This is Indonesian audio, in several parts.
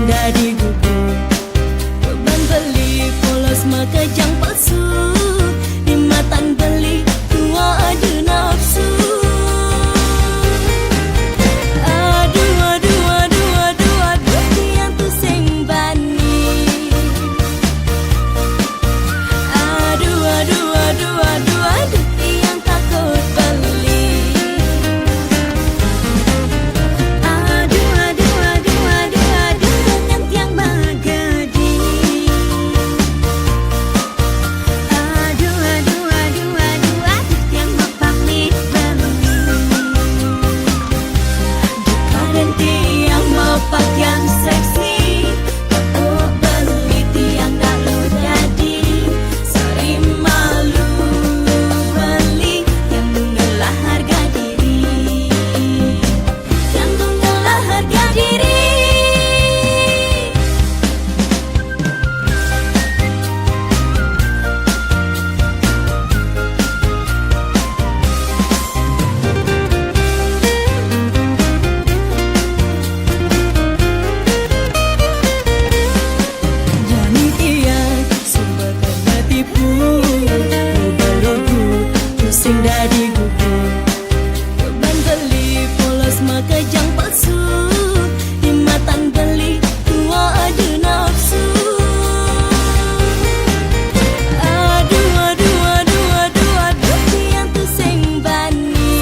Dari gugur beban beli polos makajang palsu di matan beli tua adu nafsu. Aduh aduh aduh aduh aduh yang tu sing bani. Aduh aduh aduh aduh aduh yang takut beli. Yang seksi untuk beli tiang lalu jadi sering malu beli yang mengelah harga diri, yang mengelah harga diri. Sing dari gugur beban beli polos makajang palsu di matan beli tua adu nafsu. Aduh aduh aduh aduh aduh yang tu sing bani.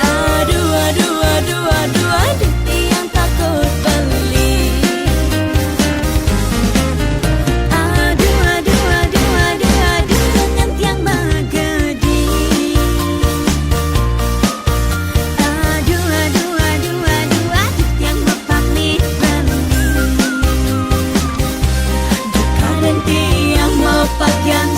Aduh aduh aduh aduh aduh yang takut beli. Yang